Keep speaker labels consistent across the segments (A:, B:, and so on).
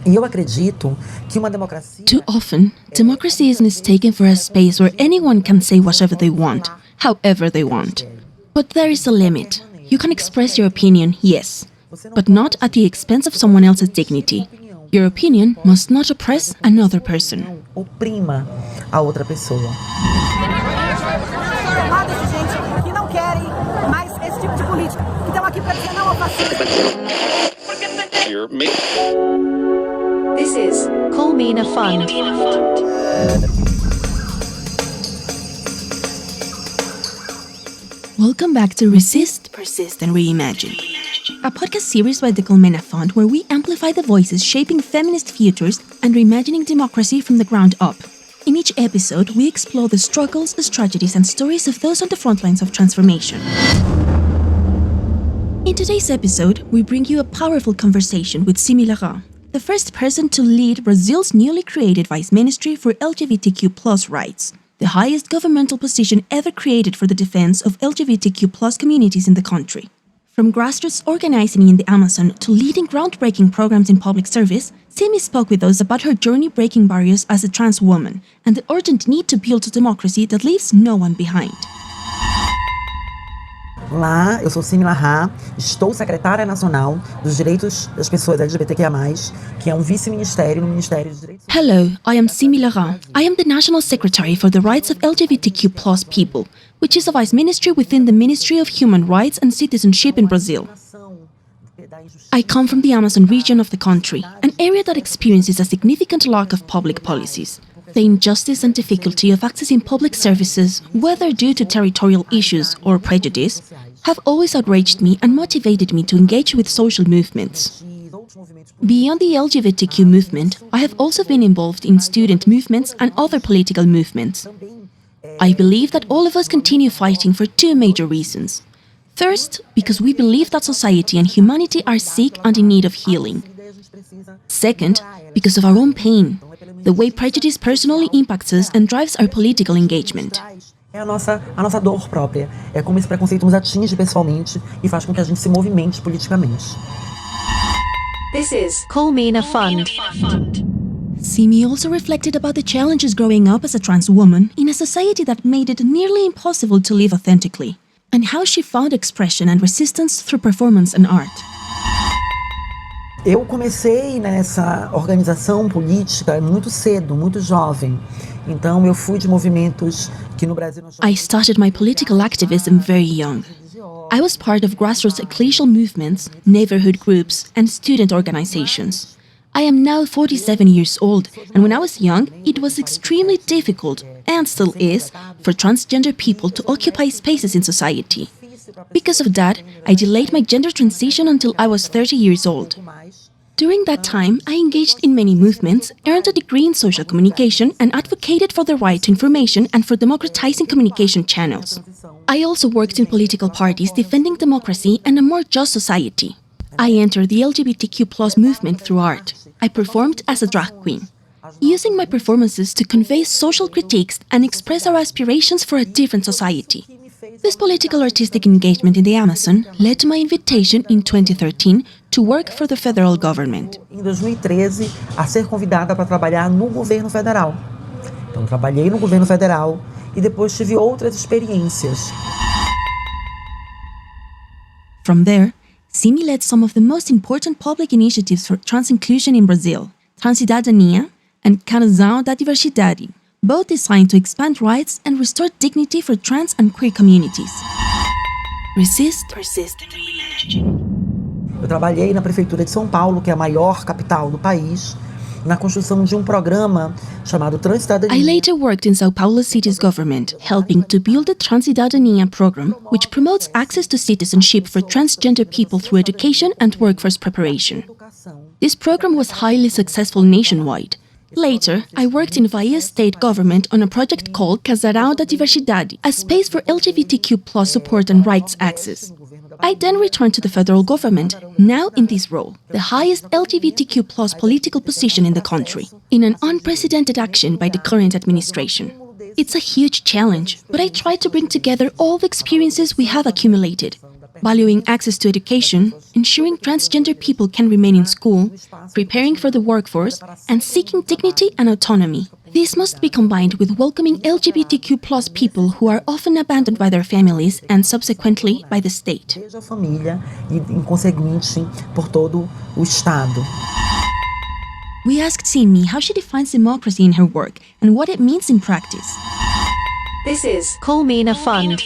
A: E eu acredito que uma democracia...
B: Too often, democracy is mistaken for a space where anyone can say whatever they want, however they want. But there is a limit. You can express your opinion, yes, but not at the expense of someone else's dignity. Your opinion must not oppress another person.
A: Oprima a outra pessoa.
C: Que não querem mais esse tipo de política, que estão aqui para dizer não ao fascismo.
D: This is Colmena Fund.
B: Welcome back to Resist, Persist and Reimagine, a podcast series by the Colmena Fund where we amplify the voices shaping feminist futures and reimagining democracy from the ground up. In each episode, we explore the struggles, strategies and stories of those on the front lines of transformation. In today's episode, we bring you a powerful conversation with Symmy Larrat, the first person to lead Brazil's newly created Vice Ministry for LGBTQ+ rights, the highest governmental position ever created for the defense of LGBTQ+ communities in the country. From grassroots organizing in the Amazon to leading groundbreaking programs in public service, Symmy spoke with us about her journey breaking barriers as a trans woman and the urgent need to build a democracy that leaves no one behind.
A: Olá, eu sou Symmy Larrat, estou secretária nacional dos direitos das pessoas LGBTQIA+, que é vice-ministério no Ministério dos Direitos...
B: Hello, I am Symmy Larrat. I am the National Secretary for the Rights of LGBTQ+ people, which is a vice ministry within the Ministry of Human Rights and Citizenship in Brazil. I come from the Amazon region of the country, an area that experiences a significant lack of public policies. The injustice and difficulty of accessing public services, whether due to territorial issues or prejudice, have always outraged me and motivated me to engage with social movements. Beyond the LGBTQ movement, I have also been involved in student movements and other political movements. I believe that all of us continue fighting for two major reasons. First, because we believe that society and humanity are sick and in need of healing. Second, because of our own pain, the way prejudice personally impacts us and drives our political engagement.
A: É a nossa dor própria. É como esse preconceito nos atinge pessoalmente e faz com que a gente se movimente politicamente.
D: This is Colmena Fund.
B: Symmy also reflected about the challenges growing up as a trans woman in a society that made it nearly impossible to live authentically, and how she found expression and resistance through performance and art.
A: Eu comecei nessa organização política muito cedo, muito jovem. Então eu fui de movimentos que no Brasil...
B: I started my political activism very young. I was part of grassroots ecclesial movements, neighborhood groups, and student organizations. I am now 47 years old, and when I was young, it was extremely difficult, and still is, for transgender people to occupy spaces in society. Because of that, I delayed my gender transition until I was 30 years old. During that time, I engaged in many movements, earned a degree in social communication, and advocated for the right to information and for democratizing communication channels. I also worked in political parties defending democracy and a more just society. I entered the LGBTQ+ movement through art. I performed as a drag queen, using my performances to convey social critiques and express our aspirations for a different society. This political artistic engagement in the Amazon led to my invitation in 2013 to work for the federal government.
A: Em 2013, a ser convidada para trabalhar no governo federal. Então, trabalhei no governo federal e depois tive outras experiências.
B: From there, Symmy led some of the most important public initiatives for trans inclusion in Brazil, Transcidadania and Casal da Diversidade, both designed to expand rights and restore dignity for trans and queer communities. Resist, persist, and reimagine.
A: Eu trabalhei na prefeitura de São Paulo, que é a maior capital do país, na construção de programa chamado Transcidadania.
B: I later worked in São Paulo city's government, helping to build the Transcidadania program, which promotes access to citizenship for transgender people through education and workforce preparation. This program was highly successful nationwide. Later, I worked in Bahia state government on a project called Casal da Diversidade, a space for LGBTQ+ support and rights access. I then returned to the federal government, now in this role, the highest LGBTQ+ political position in the country, in an unprecedented action by the current administration. It's a huge challenge, but I try to bring together all the experiences we have accumulated. valuing access to education, ensuring transgender people can remain in school, preparing for the workforce, and seeking dignity and autonomy. This must be combined with welcoming LGBTQ+ people who are often abandoned by their families and subsequently by the state.
A: Desde a família e, em conseguinte, por todo o Estado.
B: We asked Symmy how she defines democracy in her work and what it means in practice.
D: This is Colmena Fund.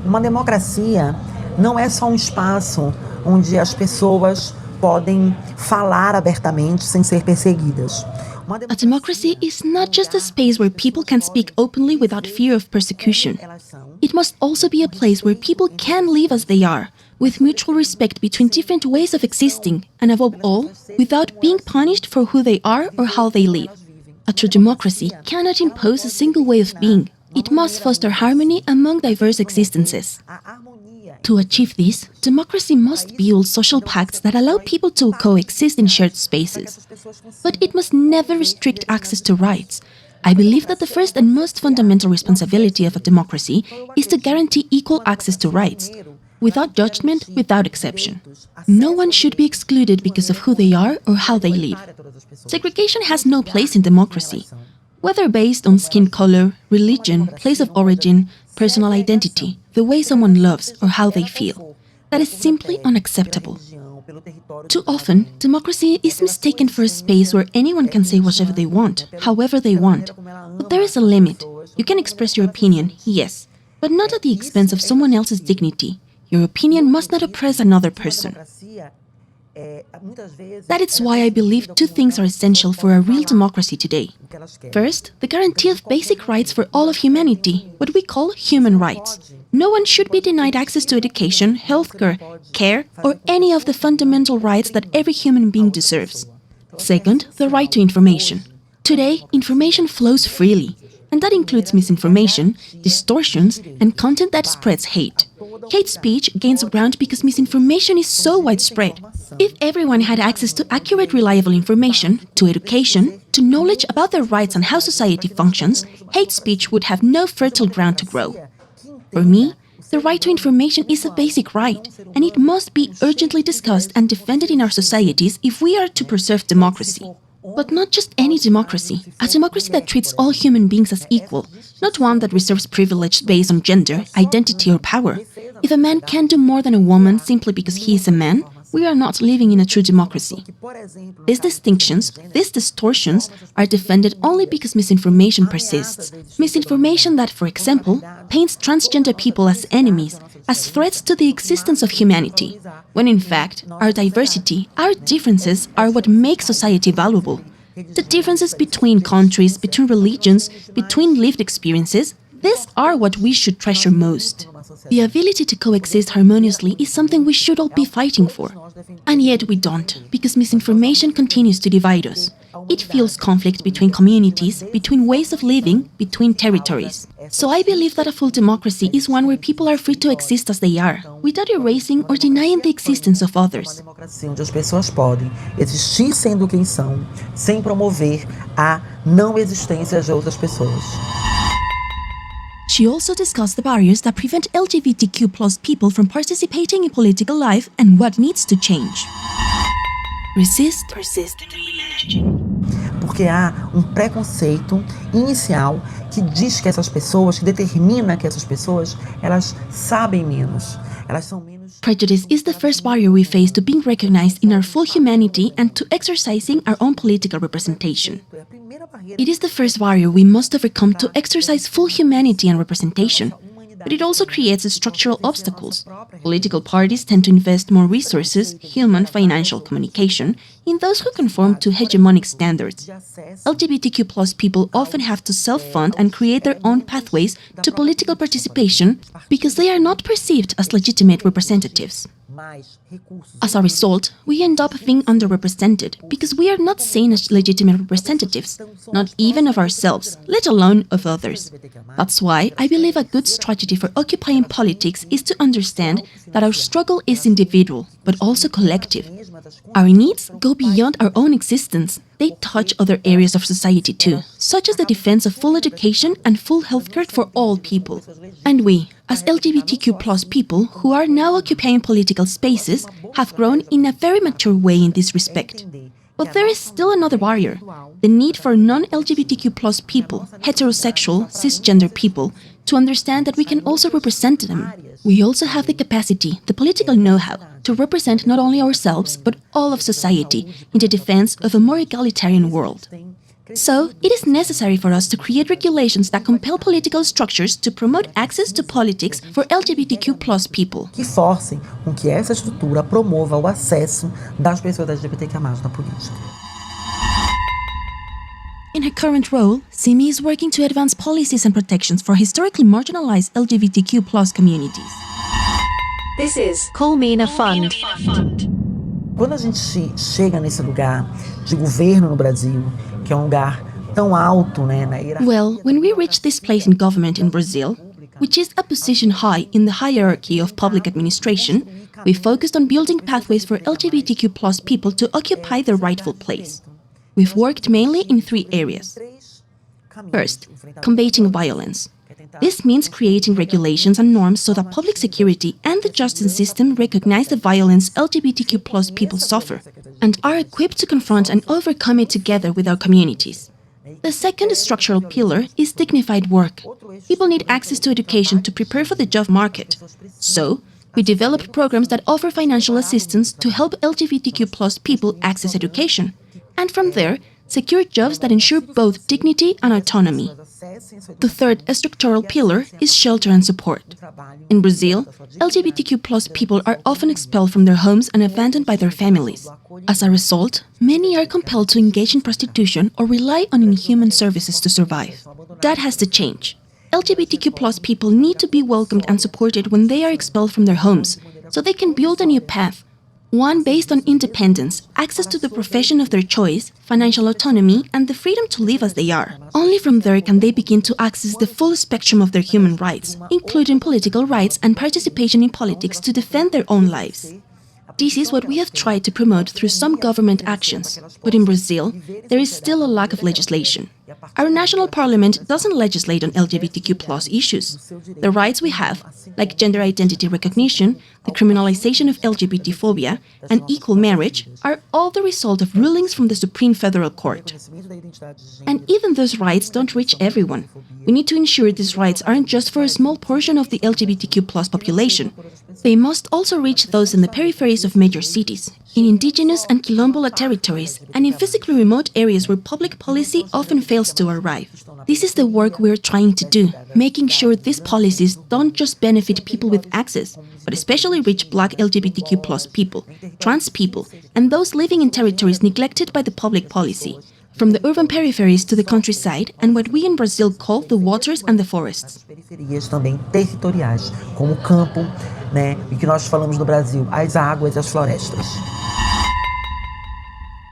A: Uma democracia não é só um espaço onde as pessoas podem falar abertamente sem ser perseguidas.
B: A democracy is not just a space where people can speak openly without fear of persecution. It must also be a place where people can live as they are, with mutual respect between different ways of existing, and above all, without being punished for who they are or how they live. A true democracy cannot impose a single way of being. It must foster harmony among diverse existences. To achieve this, democracy must build social pacts that allow people to coexist in shared spaces. But it must never restrict access to rights. I believe that the first and most fundamental responsibility of a democracy is to guarantee equal access to rights, without judgment, without exception. No one should be excluded because of who they are or how they live. Segregation has no place in democracy, whether based on skin color, religion, place of origin, personal identity, the way someone loves, or how they feel. That is simply unacceptable. Too often, democracy is mistaken for a space where anyone can say whatever they want, however they want. But there is a limit. You can express your opinion, yes, but not at the expense of someone else's dignity. Your opinion must not oppress another person. That is why I believe two things are essential for a real democracy today. First, the guarantee of basic rights for all of humanity, what we call human rights. No one should be denied access to education, healthcare, care, or any of the fundamental rights that every human being deserves. Second, the right to information. Today, information flows freely, and that includes misinformation, distortions, and content that spreads hate. Hate speech gains ground because misinformation is so widespread. If everyone had access to accurate, reliable information, to education, to knowledge about their rights and how society functions, hate speech would have no fertile ground to grow. For me, the right to information is a basic right, and it must be urgently discussed and defended in our societies if we are to preserve democracy. But not just any democracy, a democracy that treats all human beings as equal, not one that reserves privilege based on gender, identity, or power. If a man can do more than a woman simply because he is a man, we are not living in a true democracy. These distinctions, these distortions, are defended only because misinformation persists. Misinformation that, for example, paints transgender people as enemies, as threats to the existence of humanity, when in fact, our diversity, our differences are what make society valuable. The differences between countries, between religions, between lived experiences, these are what we should treasure most. The ability to coexist harmoniously is something we should all be fighting for. And yet we don't, because misinformation continues to divide us. It fuels conflict between communities, between ways of living, between territories. So I believe that a full democracy is one where people are free to exist as they are, without erasing or denying the existence of others.
A: Onde as pessoas podem existir sendo quem são, sem promover a não existência de outras pessoas.
B: She also discussed the barriers that prevent LGBTQ+ people from participating in political life and what needs to change. Resist, persist, and reimagine.
A: Porque há preconceito inicial que diz que essas pessoas, que determina que essas pessoas, elas sabem menos. Elas são menos.
B: Prejudice is the first barrier we face to being recognized in our full humanity and to exercising our own political representation. It is the first barrier we must overcome to exercise full humanity and representation. But it also creates structural obstacles. Political parties tend to invest more resources, human, financial, communication, in those who conform to hegemonic standards. LGBTQ+ people often have to self-fund and create their own pathways to political participation because they are not perceived as legitimate representatives. As a result, we end up being underrepresented because we are not seen as legitimate representatives, not even of ourselves, let alone of others. That's why I believe a good strategy for occupying politics is to understand that our struggle is individual, but also collective. Our needs go go beyond our own existence. They touch other areas of society too, such as the defense of full education and full healthcare for all people. And we, as LGBTQ+ people who are now occupying political spaces, have grown in a very mature way in this respect. But there is still another barrier: the need for non-LGBTQ+ people, heterosexual, cisgender people, to understand that we can also represent them. We also have the capacity, the political know-how, to represent not only ourselves, but all of society in the defense of a more egalitarian world. So, it is necessary for us to create regulations that compel political structures to promote access to politics for LGBTQ+ people.
A: Que forcem com que essa estrutura promova o acesso das pessoas LGBTQ+ na política.
B: In her current role, Symmy is working to advance policies and protections for historically marginalized LGBTQ+ communities.
D: This is Colmena Fund.
A: Quando a gente chega nesse lugar de governo no Brasil, que é um lugar tão alto, né, na hierarquia...
B: Well, when we reach this place in government in Brazil, which is a position high in the hierarchy of public administration, we focused on building pathways for LGBTQ+ people to occupy their rightful place. We've worked mainly in 3 areas. First, combating violence. This means creating regulations and norms so that public security and the justice system recognize the violence LGBTQ+ people suffer and are equipped to confront and overcome it together with our communities. The second structural pillar is dignified work. People need access to education to prepare for the job market. So, we develop programs that offer financial assistance to help LGBTQ+ people access education, and from there, secure jobs that ensure both dignity and autonomy. The third structural pillar is shelter and support. In Brazil, LGBTQ+ people are often expelled from their homes and abandoned by their families. As a result, many are compelled to engage in prostitution or rely on inhuman services to survive. That has to change. LGBTQ+ people need to be welcomed and supported when they are expelled from their homes, so they can build a new path. One based on independence, access to the profession of their choice, financial autonomy, and the freedom to live as they are. Only from there can they begin to access the full spectrum of their human rights, including political rights and participation in politics to defend their own lives. This is what we have tried to promote through some government actions, but in Brazil, there is still a lack of legislation. Our national parliament doesn't legislate on LGBTQ+ issues. The rights we have, like gender identity recognition, the criminalization of LGBT phobia, and equal marriage, are all the result of rulings from the Supreme Federal Court. And even those rights don't reach everyone. We need to ensure these rights aren't just for a small portion of the LGBTQ+ population. They must also reach those in the peripheries of major cities, in indigenous and quilombola territories, and in physically remote areas where public policy often fails to arrive. This is the work we're trying to do, making sure these policies don't just benefit people with access, but especially reach Black LGBTQ+ people, trans people, and those living in territories neglected by the public policy, from the urban peripheries to the countryside and what we in Brazil call the waters and the forests.
A: Periferias também territoriais, como o campo, né, e que nós falamos no Brasil, as águas e as florestas.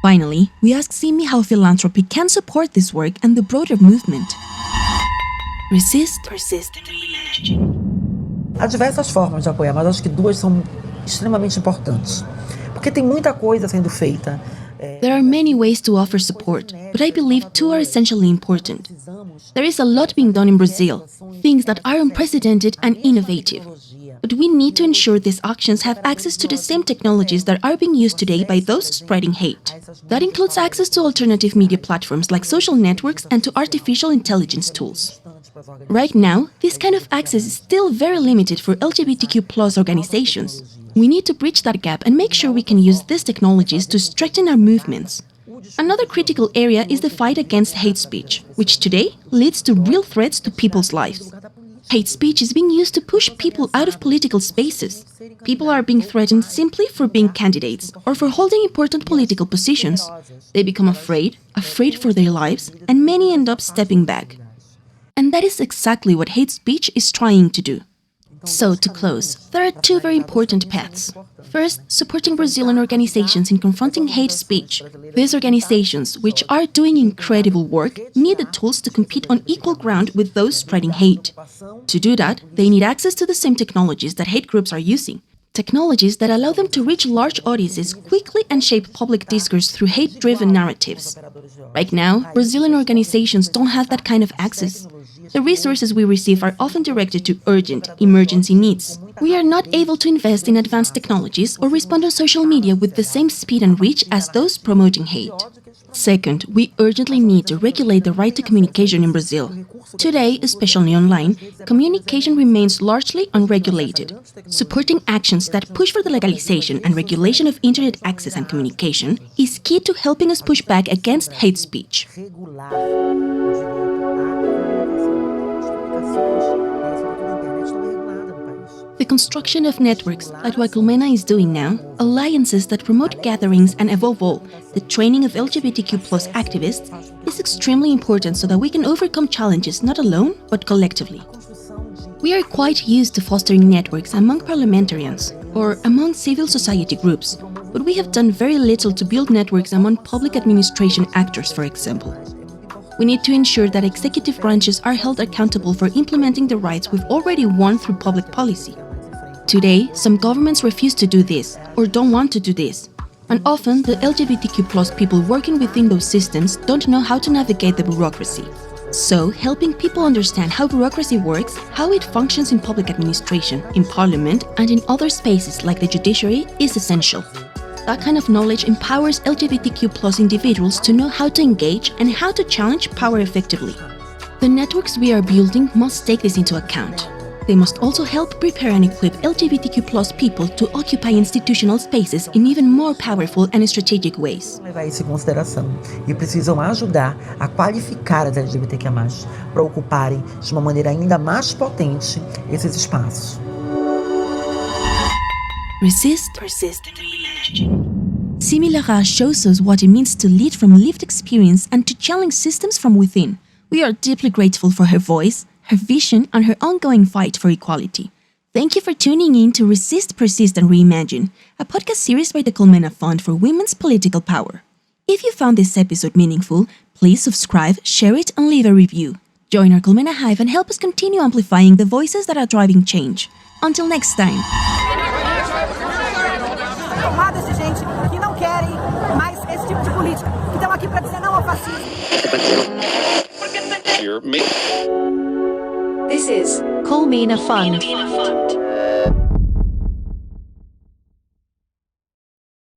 B: Finally, we asked Symmy how philanthropy can support this work and the broader movement. Resist, persist, and reimagine.
A: Há diversas formas de apoiar, mas acho que 2 são extremamente importantes. Porque tem muita coisa sendo feita.
B: There are many ways to offer support, but I believe 2 are essentially important. There is a lot being done in Brazil, things that are unprecedented and innovative. But we need to ensure these actions have access to the same technologies that are being used today by those spreading hate. That includes access to alternative media platforms like social networks and to artificial intelligence tools. Right now, this kind of access is still very limited for LGBTQ+ organizations. We need to bridge that gap and make sure we can use these technologies to strengthen our movements. Another critical area is the fight against hate speech, which today leads to real threats to people's lives. Hate speech is being used to push people out of political spaces. People are being threatened simply for being candidates or for holding important political positions. They become afraid for their lives, and many end up stepping back. And that is exactly what hate speech is trying to do. So, to close, there are 2 very important paths. First, supporting Brazilian organizations in confronting hate speech. These organizations, which are doing incredible work, need the tools to compete on equal ground with those spreading hate. To do that, they need access to the same technologies that hate groups are using. Technologies that allow them to reach large audiences quickly and shape public discourse through hate-driven narratives. Right now, Brazilian organizations don't have that kind of access. The resources we receive are often directed to urgent, emergency needs. We are not able to invest in advanced technologies or respond on social media with the same speed and reach as those promoting hate. Second, we urgently need to regulate the right to communication in Brazil. Today, especially online, communication remains largely unregulated. Supporting actions that push for the legalization and regulation of internet access and communication is key to helping us push back against hate speech. The construction of networks, like what Colmena is doing now, alliances that promote gatherings and above all, the training of LGBTQ+ activists, is extremely important so that we can overcome challenges not alone, but collectively. We are quite used to fostering networks among parliamentarians, or among civil society groups, but we have done very little to build networks among public administration actors, for example. We need to ensure that executive branches are held accountable for implementing the rights we've already won through public policy. Today, some governments refuse to do this, or don't want to do this. And often, the LGBTQ+ people working within those systems don't know how to navigate the bureaucracy. So, helping people understand how bureaucracy works, how it functions in public administration, in parliament, and in other spaces like the judiciary is essential. That kind of knowledge empowers LGBTQ+ individuals to know how to engage and how to challenge power effectively. The networks we are building must take this into account. They must also help prepare and equip LGBTQ+ people to occupy institutional spaces in even more powerful and strategic ways.
A: Levar isso em consideração e precisam ajudar a qualificar as LGBTQ+, para ocuparem de uma maneira ainda mais potente esses espaços.
B: Resist, persist, and reimagine. Symmy Larrat shows us what it means to lead from lived experience and to challenge systems from within. We are deeply grateful for her voice, her vision, and her ongoing fight for equality. Thank you for tuning in to Resist, Persist, and Reimagine, a podcast series by the Colmena Fund for Women's Political Power. If you found this episode meaningful, please subscribe, share it, and leave a review. Join our Colmena Hive and help us continue amplifying the voices that are driving change. Until next time.
C: Tomadas de gente que não querem mais esse tipo de política, que estão aqui para dizer não ao fascismo.
D: This is Colmena Fund.